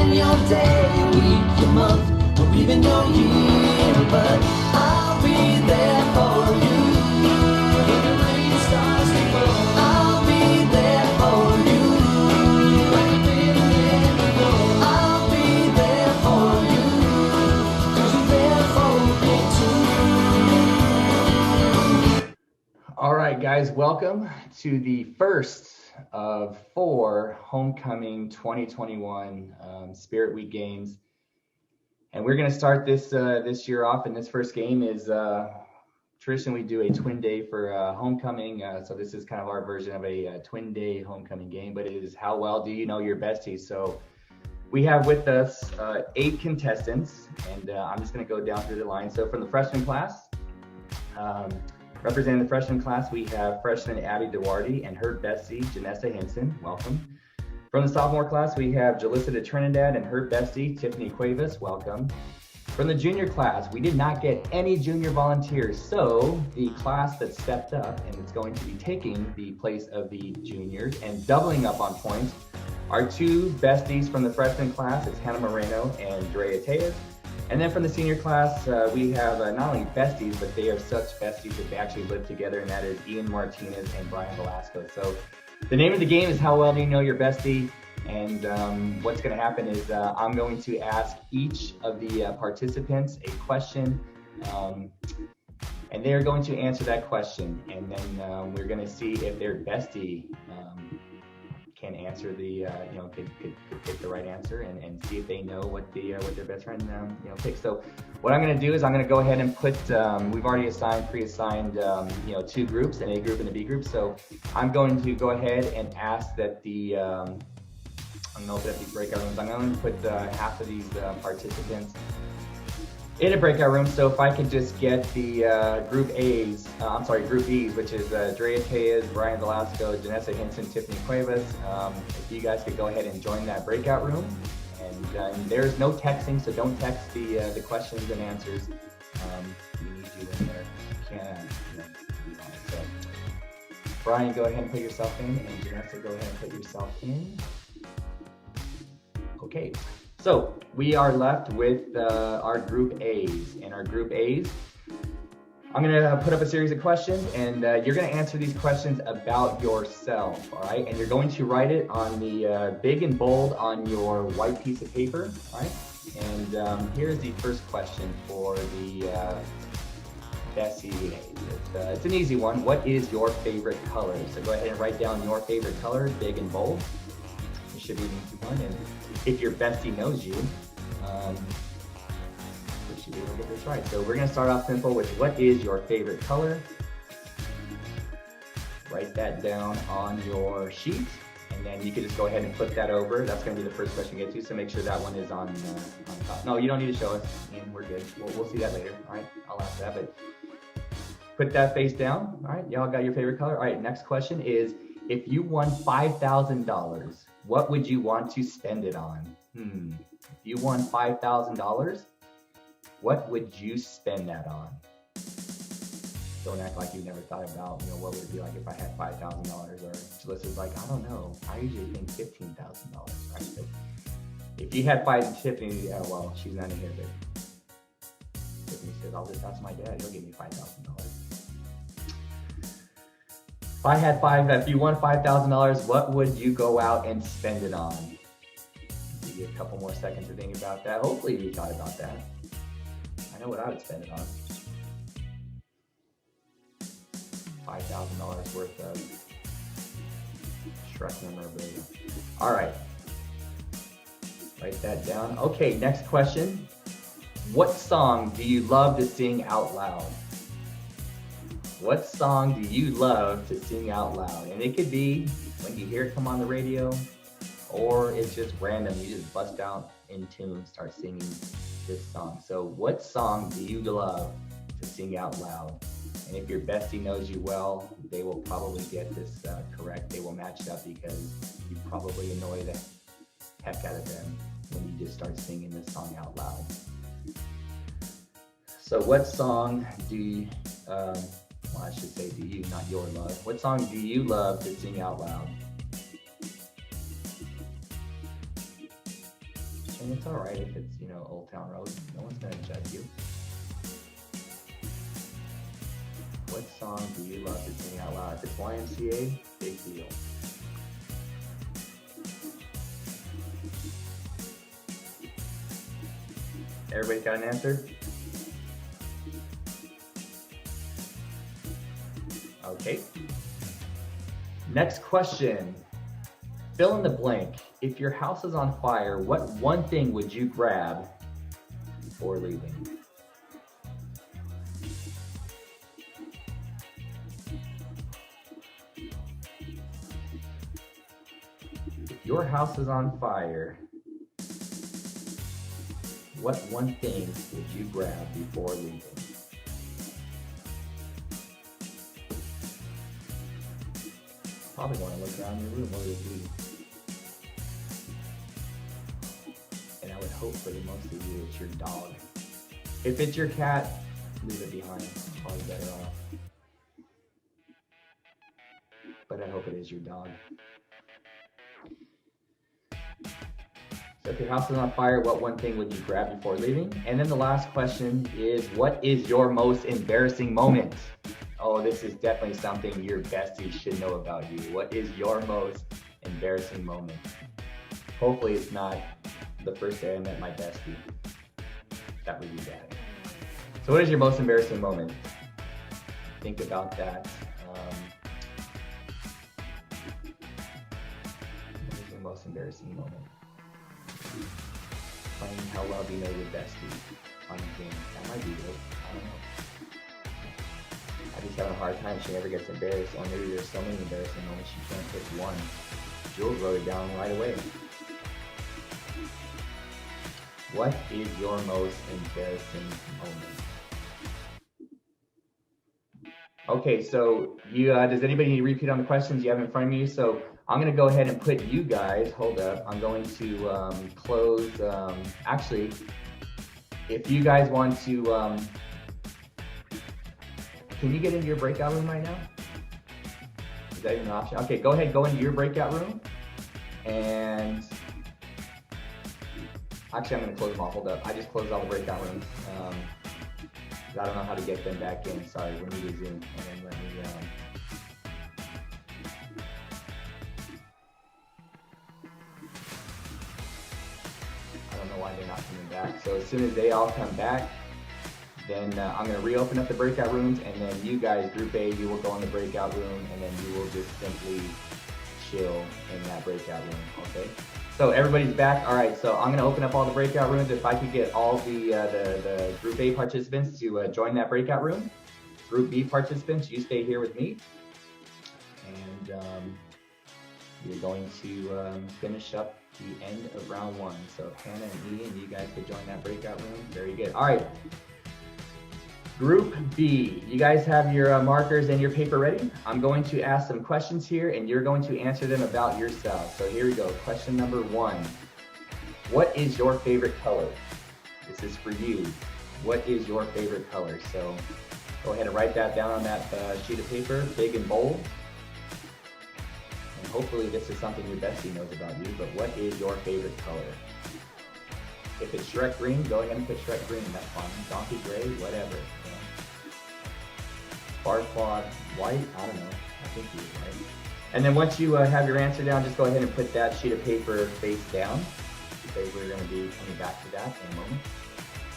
in your day, your week, your month, or even your year. But I'll be there for you when the rain starts to fall. I'll be there for you when the feeling gets low. I'll be there for you 'cause you're there for me too. All right, guys, welcome to the first of 4 Homecoming 2021 Spirit Week games. And we're going to start this year off, and this first game is traditionally we do a twin day for homecoming. So this is kind of our version of a twin day homecoming game, but it is how well do you know your besties? So we have with us 8 contestants, and I'm just going to go down through the line. So from the freshman class, representing the freshman class, we have freshman Abby Duarte and her bestie, Janessa Henson. Welcome. From the sophomore class, we have Jalissa de Trinidad and her bestie, Tiffany Cuevas. Welcome. From the junior class, we did not get any junior volunteers, so the class that stepped up and is going to be taking the place of the juniors and doubling up on points are 2 besties from the freshman class. It's Hannah Moreno and Drea Tejas. And then from the senior class, we have not only besties, but they are such besties that they actually live together, and that is Ian Martinez and Brian Velasco. So the name of the game is How Well Do You Know Your Bestie? And what's going to happen is I'm going to ask each of the participants a question, and they're going to answer that question. And then we're going to see if their bestie can answer the, could pick the right answer and see if they know what their best friend, picks. So what I'm going to do is I'm going to go ahead and put, we've already pre-assigned, 2 groups, an A group and a B group. So I'm going to go ahead and ask that the, I'm going to open up these breakout rooms. I'm going to put half of these participants in a breakout room. So if I could just get the group B's, which is Drea Tejas, Brian Velasco, Janessa Henson, Tiffany Cuevas. If you guys could go ahead and join that breakout room. And there's no texting, so don't text the questions and answers. We need you in there. You can't, so Brian, go ahead and put yourself in, and Janessa, go ahead and put yourself in. Okay. So we are left with our group A's. And our group A's, I'm gonna put up a series of questions, and you're gonna answer these questions about yourself, all right? And you're going to write it on the big and bold on your white piece of paper, all right? And here's the first question for the bestie A's. It's an easy one. What is your favorite color? So go ahead and write down your favorite color, big and bold. It should be an easy one. And if your bestie knows you, we should be able to get this right. So we're going to start off simple with what is your favorite color? Write that down on your sheet, and then you can just go ahead and flip that over. That's going to be the first question you get to, so make sure that one is on top. No, you don't need to show us, and we're good. We'll see that later. All right, I'll ask that, but put that face down. All right, y'all got your favorite color? All right, next question is, if you won $5,000, what would you want to spend it on? If you won $5,000, what would you spend that on? Don't act like you've never thought about, what would it be like if I had $5,000? Or Jalissa's like, I don't know. I usually think $15,000, right? But if you had Tiffany, well, she's not in here, but Tiffany says, I'll just ask my dad. He'll give me $5,000. If you won $5,000, what would you go out and spend it on? Give you a couple more seconds to think about that. Hopefully you thought about that. I know what I would spend it on. $5,000 worth of Shrek memorabilia. All right. Write that down. Okay, next question. What song do you love to sing out loud? What song do you love to sing out loud? And it could be when you hear it come on the radio, or it's just random. You just bust out in tune, start singing this song. So what song do you love to sing out loud? And if your bestie knows you well, they will probably get this correct. They will match it up because you probably annoy the heck out of them when you just start singing this song out loud. So what song do you, I should say do you, not your love. What song do you love to sing out loud? And it's all right if it's, you know, Old Town Road. No one's gonna judge you. What song do you love to sing out loud? If it's YMCA, big deal. Everybody got an answer? Okay. Next question. Fill in the blank. If your house is on fire, what one thing would you grab before leaving? If your house is on fire, what one thing would you grab before leaving? Probably want to look around your room. What would it be? And I would hope for the most of you it's your dog. If it's your cat, leave it behind. Probably better off. But I hope it is your dog. So if your house is on fire, what one thing would you grab before leaving? And then the last question is, what is your most embarrassing moment? Oh, this is definitely something your bestie should know about you. What is your most embarrassing moment? Hopefully it's not the first day I met my bestie. That would be bad. So what is your most embarrassing moment? Think about that. What is your most embarrassing moment? Playing how well do you know your bestie on the game. That might be good. I don't know. I just having a hard time. She never gets embarrassed. Or maybe there's so many embarrassing moments she can't pick one. Jules wrote it down right away. What is your most embarrassing moment? Okay, so does anybody need to repeat on the questions you have in front of you? So I'm going to go ahead and put you guys, hold up, I'm going to close, actually, if you guys want to, can you get into your breakout room right now? Is that even an option? Okay, go ahead, go into your breakout room, and actually I'm going to close them all, hold up, I just closed all the breakout rooms. I don't know how to get them back in, sorry, we need to zoom, and then let me, I don't know why they're not coming back. So as soon as they all come back, then I'm going to reopen up the breakout rooms, and then you guys, Group A, you will go in the breakout room, and then you will just simply chill in that breakout room, okay? So everybody's back. All right, so I'm going to open up all the breakout rooms. If I could get all the Group A participants to join that breakout room. Group B participants, you stay here with me. And we're going to finish up the end of round one. So Hannah and Ian, you guys could join that breakout room. Very good. All right. Group B, you guys have your markers and your paper ready? I'm going to ask some questions here, and you're going to answer them about yourself. So here we go. Question number one. What is your favorite color? This is for you. What is your favorite color? So go ahead and write that down on that sheet of paper, big and bold. And hopefully this is something your bestie knows about you, but what is your favorite color? If it's Shrek green, go ahead and put Shrek green, that's fine. Donkey gray, whatever. Barclay white, I don't know, I think he's right. And then once you have your answer down, just go ahead and put that sheet of paper face down, because we're going to be coming back to that in a moment.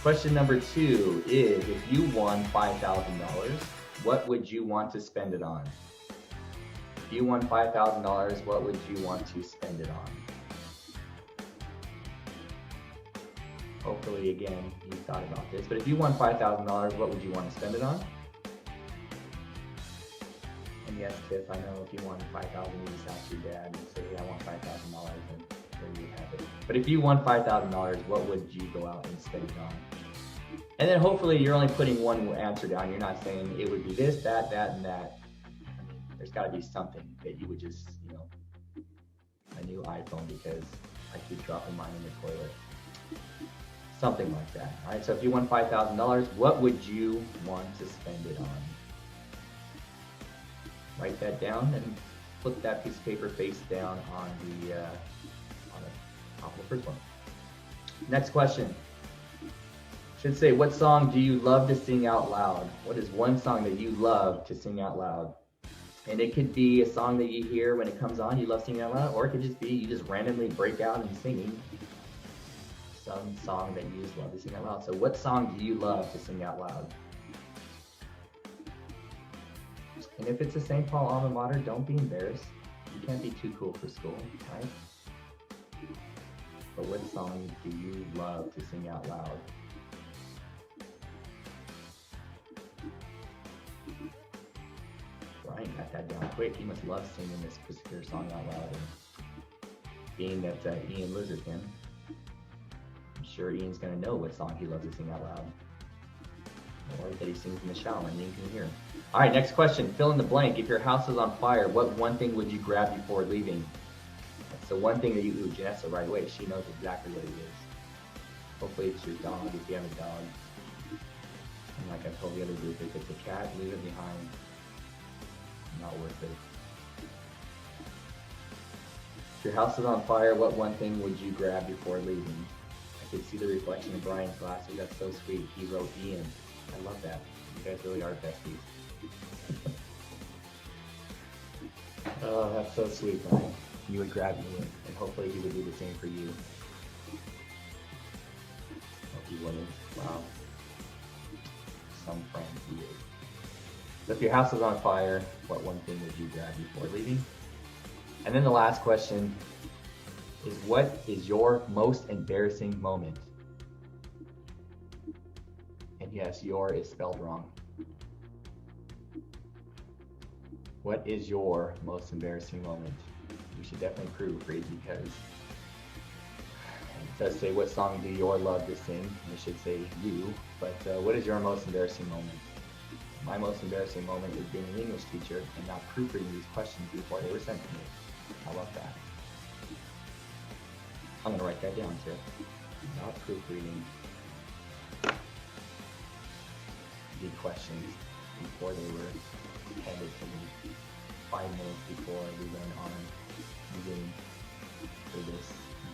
Question number two is, if you won $5,000, what would you want to spend it on? If you won $5,000, what would you want to spend it on? Hopefully, again, you thought about this, but if you won $5,000, what would you want to spend it on? And yes, Tiff, I know if you won $5,000, you just ask your dad and say, hey, I want $5,000, and there you have it. But if you won $5,000, what would you go out and spend it on? And then hopefully you're only putting one answer down. You're not saying it would be this, that, and that. I mean, there's got to be something that you would just, you know, a new iPhone because I keep dropping mine in the toilet. Something like that. All right, so if you won $5,000, what would you want to spend it on? Write that down and flip that piece of paper face down on the top of the first one. Next question. Should say, what song do you love to sing out loud? What is one song that you love to sing out loud? And it could be a song that you hear when it comes on, you love singing out loud, or it could just be you just randomly break out and singing some song that you just love to sing out loud. So what song do you love to sing out loud? And if it's a St. Paul alma mater, don't be embarrassed. You can't be too cool for school, right? But what song do you love to sing out loud? Brian got that down quick. He must love singing this particular song out loud. And being that Ian lives with him, I'm sure Ian's going to know what song he loves to sing out loud. Or that he sings in the shower and Ian can hear him. All right, next question. Fill in the blank. If your house is on fire, what one thing would you grab before leaving? So one thing that you do, Janessa, right away, she knows exactly what it is. Hopefully it's your dog, if you have a dog. And like I told the other group, if it's a cat, leave it behind. Not worth it. If your house is on fire, what one thing would you grab before leaving? I could see the reflection in Brian's glasses. That's so sweet. He wrote Ian. I love that. You guys really are besties. Oh, that's so sweet, Brian. You would grab Ian, and hopefully he would do the same for you. Hope he wouldn't. Wow. Some friends he is. So if your house is on fire, what one thing would you grab before leaving? And then the last question is, what is your most embarrassing moment? And yes, your is spelled wrong. What is your most embarrassing moment? We should definitely proofread because it does say, what song do you love to sing? And it should say you, but what is your most embarrassing moment? My most embarrassing moment is being an English teacher and not proofreading these questions before they were sent to me. How about that? I'm gonna write that down too. Not proofreading the questions before they were handed to me 5 minutes before we went on the game for this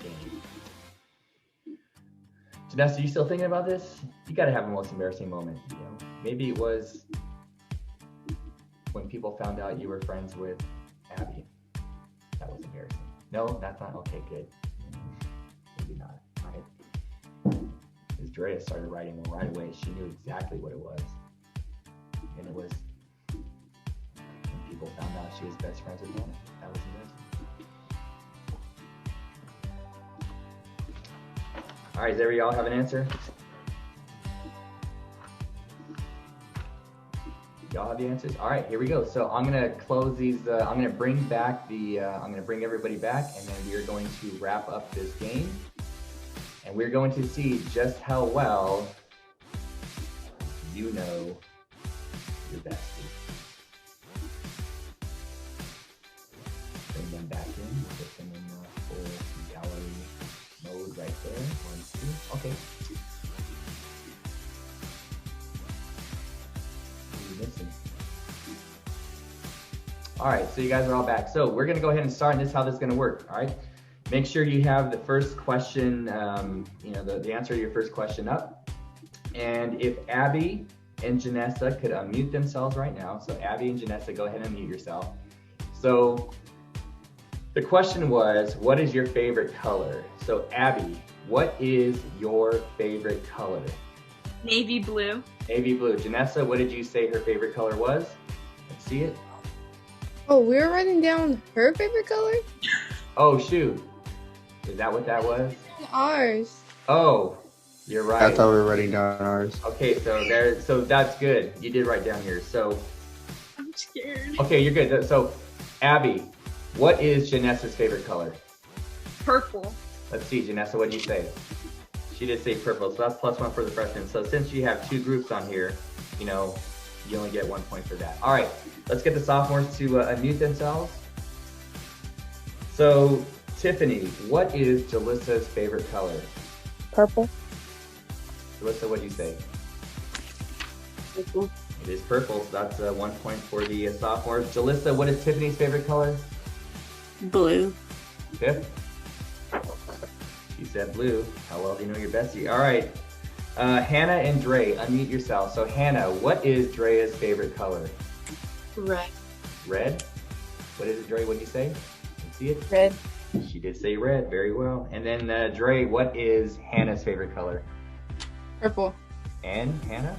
game. Janessa, you still thinking about this? You gotta have a most embarrassing moment. You know, maybe it was when people found out you were friends with Abby. That was embarrassing. No, that's not. Okay, good. Maybe not. All right. As Drea started writing one right away, she knew exactly what it was. And it was when people found out she was best friends with Hannah. That was embarrassing. All right, does everybody all have an answer? Y'all have the answers? All right, here we go. So I'm gonna close these. I'm gonna bring back the. I'm gonna bring everybody back, and then we are going to wrap up this game, and we're going to see just how well you know your bestie. Bring them back in. Put them in the full gallery mode right there. 1, 2. Okay. All right, so you guys are all back. So we're gonna go ahead and start, and this is how this is gonna work, all right? Make sure you have the first question, the answer to your first question up. And if Abby and Janessa could unmute themselves right now. So Abby and Janessa, go ahead and unmute yourself. So the question was, what is your favorite color? So Abby, what is your favorite color? Navy blue. Navy blue. Janessa, what did you say her favorite color was? Let's see it. Oh, we were writing down her favorite color? Oh, shoot. Is that what that was? Ours. Oh, you're right. I thought we were writing down ours. Okay, so that's good. You did write down yours. So, I'm scared. okay, you're good. So, Abby, what is Janessa's favorite color? Purple. Let's see, Janessa, what did you say? She did say purple, so that's +1 for the freshman. So since you have 2 groups on here, you only get 1 point for that. All right, let's get the sophomores to unmute themselves. So, Tiffany, what is Jalissa's favorite color? Purple. Jalissa, what do you say? Purple. It is purple, so that's 1 point for the sophomores. Jalissa, what is Tiffany's favorite color? Blue. Fifth? She's said blue. How well do you know your bestie? All right. Hannah and Dre, unmute yourself. So Hannah, what is Drea's favorite color? Red. Red? What is it, Dre? What did you say? Can you see it? Red. She did say red. Very well. And then Dre, what is Hannah's favorite color? Purple. And Hannah?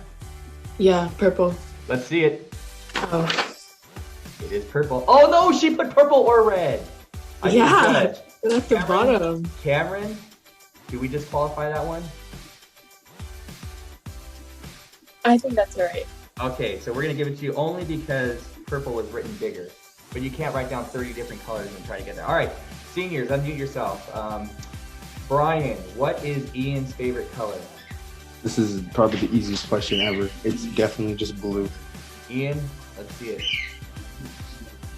Yeah, purple. Let's see it. Oh. It is purple. Oh no, she put purple or red. I need to Yeah, judge. that's the bottom. Cameron, do we disqualify that one? I think that's alright. Okay, so we're gonna give it to you only because purple was written bigger. But you can't write down 30 different colors and try to get there. All right, seniors, unmute yourself. Brian, what is Ian's favorite color? This is probably the easiest question ever. It's definitely just blue. Ian, let's see it.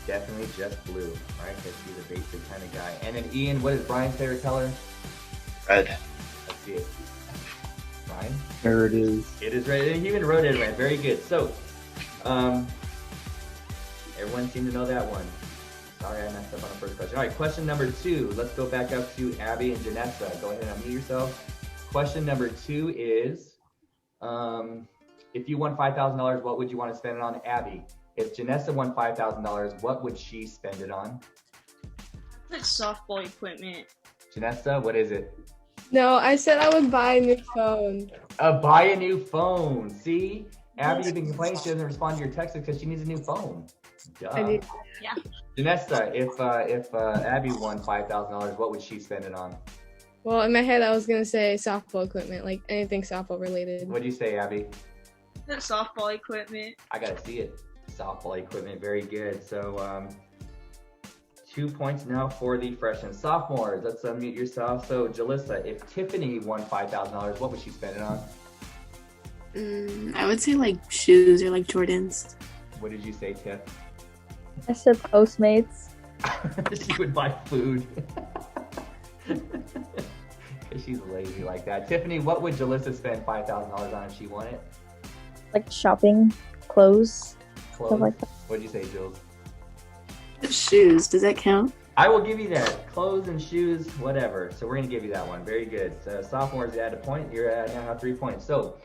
Definitely just blue, right? Because he's a basic kind of guy. And then Ian, what is Brian's favorite color? Red. Let's see it. Brian? There it is. It is red. And he even wrote it red. Very good. So, everyone seemed to know that one. Sorry, I messed up on the first question. All right, question number 2. Let's go back up to Abby and Janessa. Go ahead and unmute yourself. Question number 2 is, if you won $5,000, what would you want to spend it on? Abby, if Janessa won $5,000, what would she spend it on? Like softball equipment. Janessa, what is it? No, I said I would buy a new phone. Buy a new phone. See? Abby even complains she doesn't respond to your texts because she needs a new phone. Duh. I need- Yeah. Janessa, if Abby won $5,000, what would she spend it on? Well, in my head, I was gonna say softball equipment, like anything softball related. What do you say, Abby? Like softball equipment. I gotta see it. Softball equipment, very good. So 2 points now for the freshmen. Sophomores, let's unmute yourself. So Jalissa, if Tiffany won $5,000, what would she spend it on? I would say like shoes or like Jordans. What did you say, Tiff? I said Postmates. She would buy food. She's lazy like that. Tiffany, what would Jalissa spend $5,000 on if she won it? Like shopping, clothes, Clothes? stuff like that. What'd you say, Jules? Shoes, does that count? I will give you that. Clothes and shoes, whatever. So we're gonna give you that one. Very good. So sophomores, you had a point. You're at now 3 points. So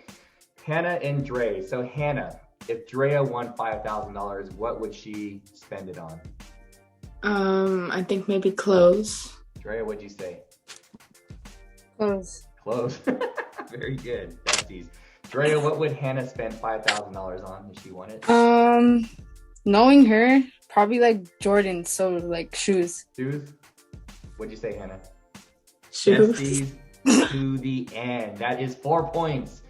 Hannah and Dre. So Hannah, if Drea won $5,000, what would she spend it on? I think maybe clothes. Drea, what'd you say? Clothes. Clothes. Very good. Besties. Drea, what would Hannah spend $5,000 on if she won it? Knowing her, probably like Jordans, so like shoes. Shoes? What'd you say, Hannah? Shoes. Besties to the end. That is 4 points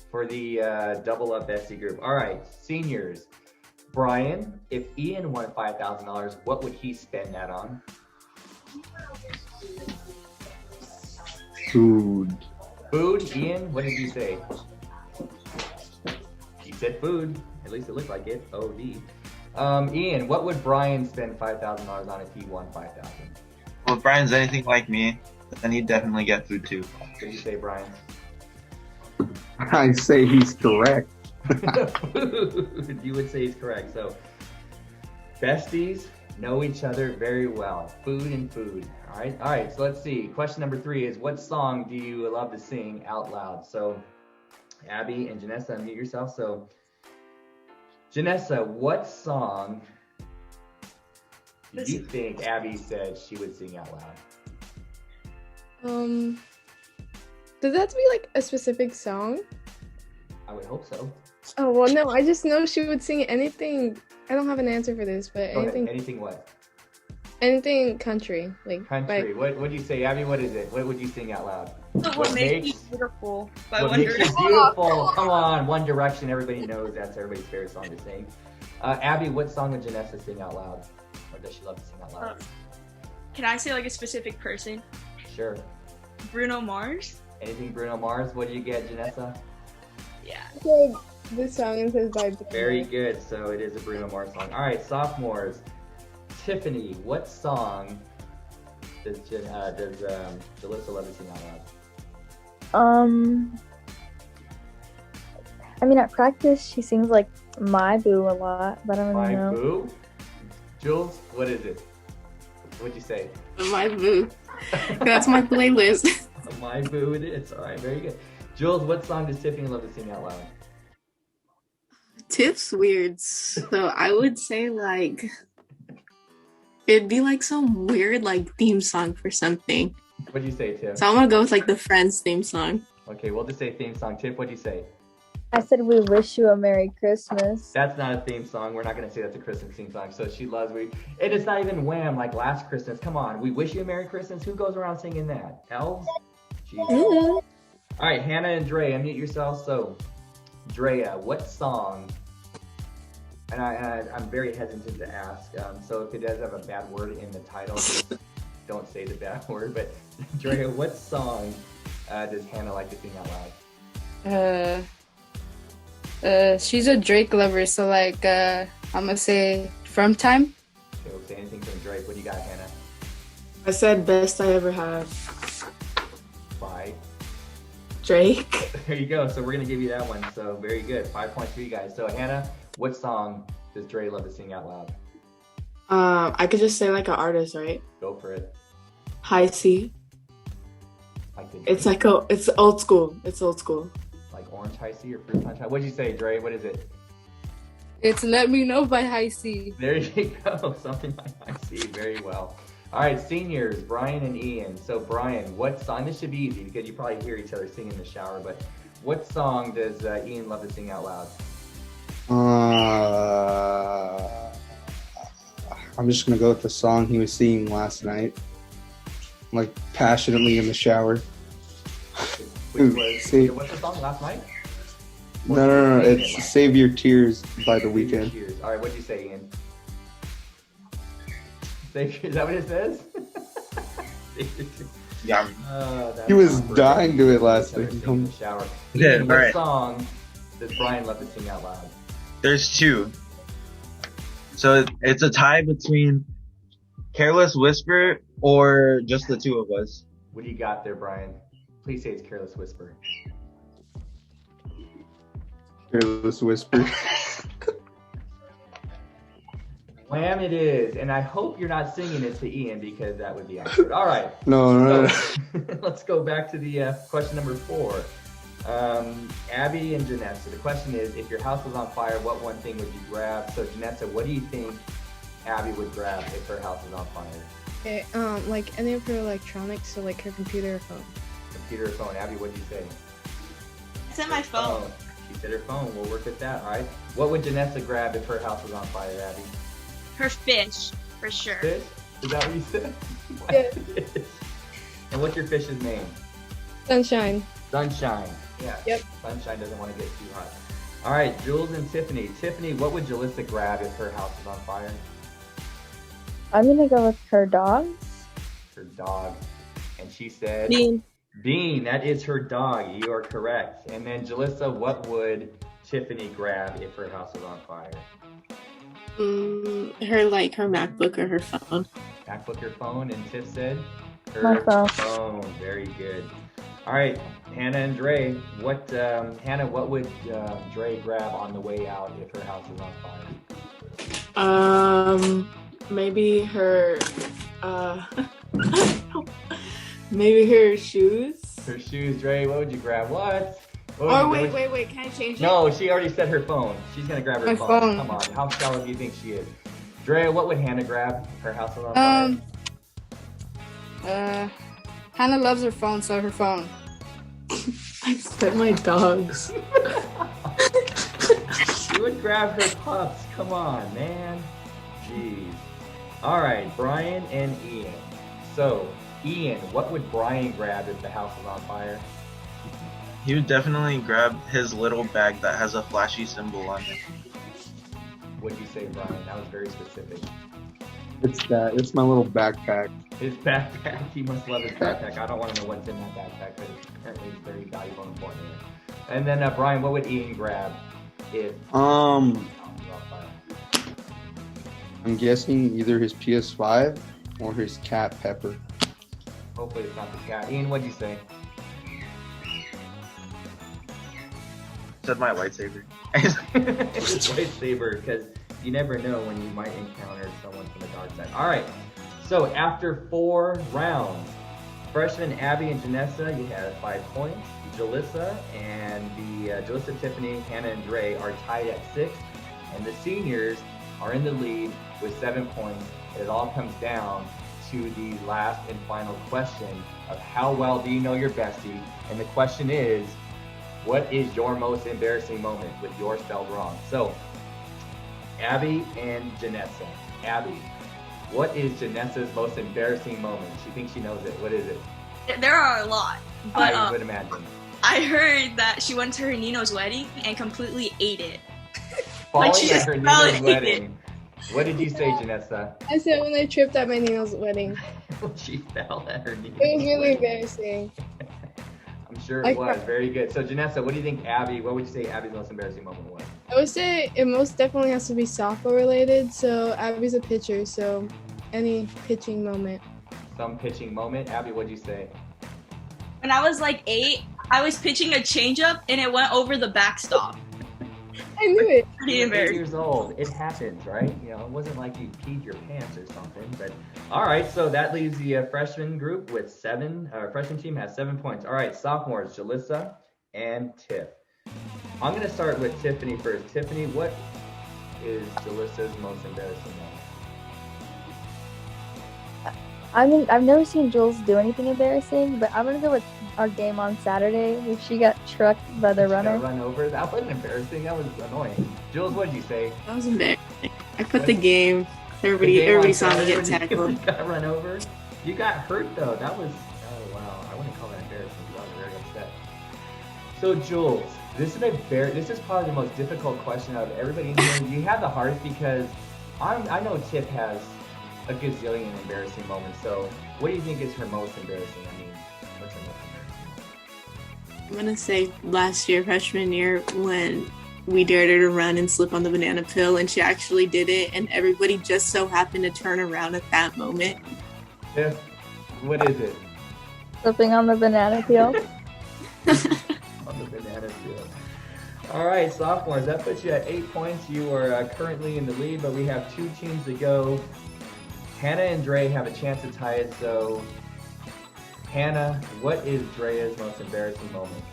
for the double up bestie group. All right, seniors. Brian, if Ian won $5,000, what would he spend that on? Food. Food. Ian, what did you say? He said food. At least it looked like it. OD. Ian, what would Brian spend $5,000 on if he won $5,000? Well, if Brian's anything like me, then he'd definitely get food too. What did you say, Brian? I say he's correct. Food. You would say he's correct. So, besties know each other very well. Food and food. All right. So let's see. Question number 3 is, what song do you love to sing out loud? So, Abby and Janessa, unmute yourself. So, Janessa, what song do you think Abby said she would sing out loud? Does that have to be like a specific song? I would hope so. Oh, well, no, I just know she would sing anything. I don't have an answer for this, but Go ahead. anything, Anything what? anything country. Like, Country. What would you say, Abby? What is it? What would you sing out loud? What makes you beautiful by What One makes you Direction. beautiful? Come on, One Direction. Everybody knows that's everybody's favorite song to sing. Abby, what song would Janessa sing out loud? Or does she love to sing out loud? Can I say like a specific person? Sure. Bruno Mars? Anything Bruno Mars? What do you get, Janessa? Yeah. like this song is his by Very good. So it is a Bruno Mars song. All right, sophomores. Tiffany, what song does Jalissa love to sing out loud? I mean, at practice, she sings like My Boo a lot, but I don't really My know. Boo? Jules, what is it? What'd you say? My boo. That's my playlist. My boo it is. All right, very good. Jules, what song does Tiffany love to sing out loud? Tiff's weird, so I would say like it'd be like some weird like theme song for something. What'd you say, Tiff? So I'm gonna go with like the Friends theme song. Okay, we'll just say theme song. Tiff, what'd you say? I said we wish you a Merry Christmas. That's not a theme song. We're not going to say that's a Christmas theme song. So she loves we. And it's not even Wham like last Christmas. Come on. We wish you a Merry Christmas. Who goes around singing that? Elves? Jesus. All right, Hannah and Dre, unmute yourself. So, Drea, what song? And I'm very hesitant to ask. So if it does have a bad word in the title, just don't say the bad word. But Drea, what song does Hannah like to sing out loud? She's a Drake lover, so like I'm gonna say From Time. Okay, we'll say anything from Drake. What do you got, Hannah? I said best I ever have. By Drake. There you go. So we're gonna give you that one. So very good. 5 points for you guys. So Hannah, what song does Dre love to sing out loud? I could just say like an artist, right? Go for it. High C. Like the It's like it's old school. It's old school. like orange high C or fruit punch high. What'd you say, Dre? What is it? It's Let Me Know by High C. There you go. Something like I see. Very well. All right, seniors, Brian and Ian. So Brian, what song? This should be easy because you probably hear each other sing in the shower. But what song does Ian love to sing out loud? I'm just gonna go with the song he was singing last night, like passionately in the shower. Which was See. what's the song last night? No, it's "Save Your Tears" by The Weeknd. Cheers. All right, what'd you say, Ian? Is that what it says? Yeah. That's He was awkward. dying to it last Each other night. sing in the shower. Yeah, Ian, what right. song does Brian love to sing out loud? There's two. So it's a tie between Careless Whisper or just the two of us. What do you got there, Brian? Please say it's Careless Whisper. Careless Whisper. Wham it is, and I hope you're not singing it to Ian because that would be awkward. All right, No. so let's go back to the question number 4. Abby and Janessa, the question is, if your house was on fire, what one thing would you grab? So Janessa, what do you think Abby would grab if her house was on fire? Okay, like any of her electronics, so like her computer or phone. Computer or phone? Abby, what do you say? I said my phone. She said her phone. We'll work with that. All right. What would Janessa grab if her house was on fire, Abby? Her fish, for sure. Fish? Is that what you said? Yeah. Fish. And what's your fish's name? Sunshine. Sunshine. Yeah. Yep. Sunshine doesn't want to get too hot. All right, Jules and Tiffany. Tiffany, what would Jalissa grab if her house was on fire? I'm gonna go with her dogs. Her dog. And she said... Bean. Bean, that is her dog. You are correct. And then Jalissa, what would Tiffany grab if her house was on fire? Her MacBook or her phone. MacBook or phone? And Tiff said? My Her phone. Very good. All right, Hannah and Dre. Hannah, what would Dre grab on the way out if her house was on fire? Maybe her maybe her shoes. Her shoes, Dre. What would you grab? What? Or wait, can I change it? No, she already said her phone. She's gonna grab her My phone. Come on, how shallow do you think she is? Dre, what would Hannah grab if her house was on fire? Hannah loves her phone, so her phone. I said my dogs. She would grab her pups. Come on, man. Jeez. All right, Brian and Ian. So, Ian, what would Brian grab if the house was on fire? He would definitely grab his little bag that has a flashy symbol on it. What'd you say, Brian? That was very specific. It's my little backpack. His backpack. He must love his backpack. I don't want to know what's in that backpack, but apparently it's very valuable and important. And then, Brian, what would Ian grab if the house was on fire? I'm guessing either his PS5 or his cat Pepper. Hopefully it's not the cat. Ian, what'd you say? Said my lightsaber. It's a lightsaber, because you never know when you might encounter someone from the dark side. All right, so after 4 rounds, Freshmen Abby and Janessa, you have 5 points. Jalissa and Jalissa, Tiffany, Hannah, and Dre are tied at 6. And the seniors are in the lead with 7 points. It all comes down to the last and final question of how well do you know your bestie? And the question is, what is your most embarrassing moment with your spelled wrong? So, Abby and Janessa. Abby, what is Janessa's most embarrassing moment? She thinks she knows it. What is it? There are a lot, but I would imagine. I heard that she went to her Nino's wedding and completely ate it. Falling she at just her fell Nina's and ate wedding. What did you say, Janessa? I said when I tripped at my Nino's wedding. She fell at her Nina's It was really wedding. embarrassing. I'm sure I it was. cried. Very good. So, Janessa, what do you think what would you say Abby's most embarrassing moment was? I would say it most definitely has to be softball related. So Abby's a pitcher, so any pitching moment. Some pitching moment. Abby, what'd you say? When I was like 8, I was pitching a changeup and it went over the backstop. I knew it. Pretty You're 8 embarrassing. years old. It happens, right? You know, it wasn't like you peed your pants or something. But all right, so that leaves the freshman group with 7. Freshman team has 7 points. All right, sophomores, Jalissa and Tiff. I'm gonna start with Tiffany first. Tiffany, what is Jalissa's most embarrassing moment? I mean, I've never seen Jules do anything embarrassing, but I'm gonna go with our game on Saturday where she got trucked by the She got runner. run over. That wasn't embarrassing. That was annoying. Jules, what did you say? That was embarrassing. I put the What? game. The Everybody, game everybody on saw me Saturday get when you tackled. got run over. You got hurt though. That was wow. I wouldn't call that embarrassing because I was very upset. So Jules, this is probably the most difficult question out of everybody in here. You have the hardest because I know Tiff has a gazillion embarrassing moments. So what do you think is her most embarrassing? I mean, what's her most embarrassing? I'm gonna say last year, freshman year, when we dared her to run and slip on the banana peel, and she actually did it, and everybody just so happened to turn around at that moment. Tiff, what is it? Slipping on the banana peel. On the banana peel. All right, sophomores, that puts you at 8 points. You are currently in the lead, but we have 2 teams to go. Hannah and Dre have a chance to tie it. So, Hannah, what is Drea's most embarrassing moment?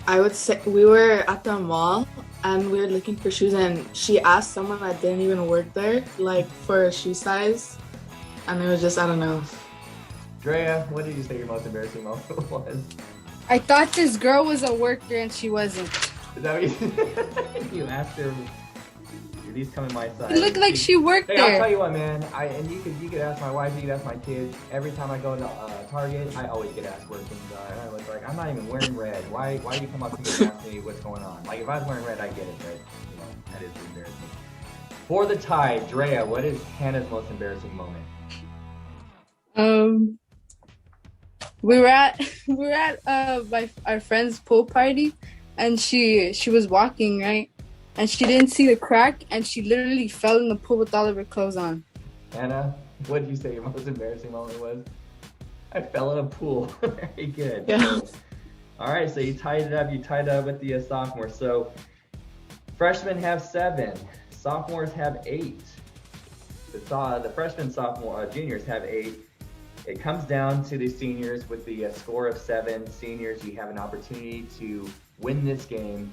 I would say we were at the mall and we were looking for shoes, and she asked someone that didn't even work there, like for a shoe size, and it was just, I don't know. Drea, what did you say your most embarrassing moment was? I thought this girl was a worker and she wasn't. Is that what you asked her? These come in my side. It looked like she worked Hey, I'll tell there. you what, man. You could ask my wife, you could ask my kids. Every time I go to Target, I always get asked where things are. And I was like, I'm not even wearing red. Why do you come up to me and ask me what's going on? Like, if I was wearing red, I get it, but you know, that is embarrassing. For the tie, Drea, what is Hannah's most embarrassing moment? We were at our friend's pool party, and she was walking, right, and she didn't see the crack, and she literally fell in the pool with all of her clothes on. Hannah, what did you say your most embarrassing moment was? I fell in a pool. Very good. Yeah. All right, so you tied it up. You tied it up with the sophomore. So freshmen have 7. Sophomores have 8. The freshmen, sophomore, juniors have 8. It comes down to the seniors with the score of 7. Seniors, you have an opportunity to win this game.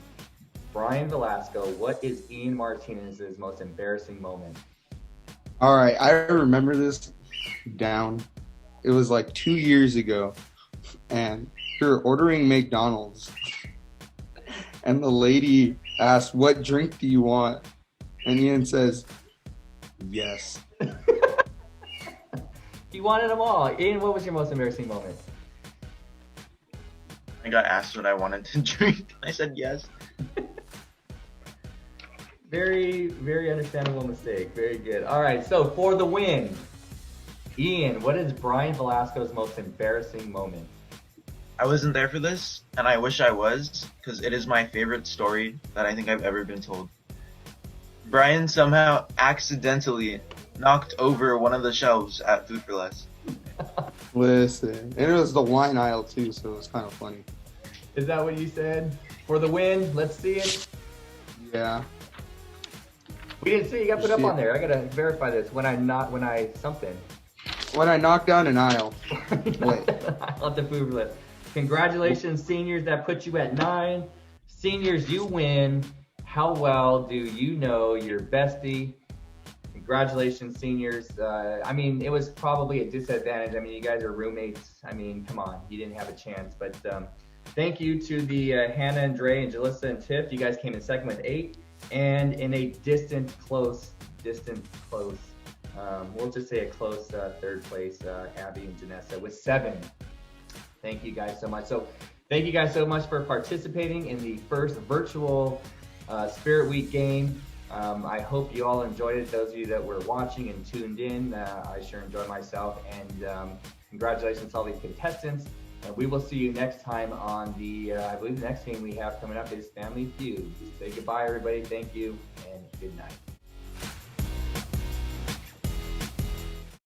Brian Velasco, what is Ian Martinez's most embarrassing moment? All right, I remember this down. It was like 2 years ago, and we were ordering McDonald's, and the lady asked, "What drink do you want?" And Ian says, "Yes." You wanted them all. Ian, what was your most embarrassing moment? I got asked what I wanted to drink. I said yes. Very, very understandable mistake. Very good. All right, so for the win, Ian, what is Brian Velasco's most embarrassing moment? I wasn't there for this, and I wish I was, because it is my favorite story that I think I've ever been told. Brian somehow accidentally knocked over one of the shelves at Food for Less. Listen, and it was the wine aisle too, so it was kind of funny. Is that what you said? For the win, let's see it. Yeah. We didn't see it. You got put up on there. I gotta verify this. When I something. when I knocked down an aisle. Wait. I'll the food list. Congratulations, seniors. That puts you at 9. Seniors, you win. How well do you know your bestie? Congratulations, seniors. I mean, it was probably a disadvantage. I mean, you guys are roommates. I mean, come on, you didn't have a chance. But thank you to the Hannah and Dre and Jalissa and Tiff. You guys came in second with 8, and in a distant close. We'll just say a close third place, Abby and Janessa with 7. Thank you guys so much. So thank you guys so much for participating in the first virtual Spirit Week game. I hope you all enjoyed it. Those of you that were watching and tuned in, I sure enjoyed myself. And congratulations to all these contestants. We will see you next time on the, I believe the next game we have coming up is Family Feud. Say goodbye, everybody. Thank you, and good night.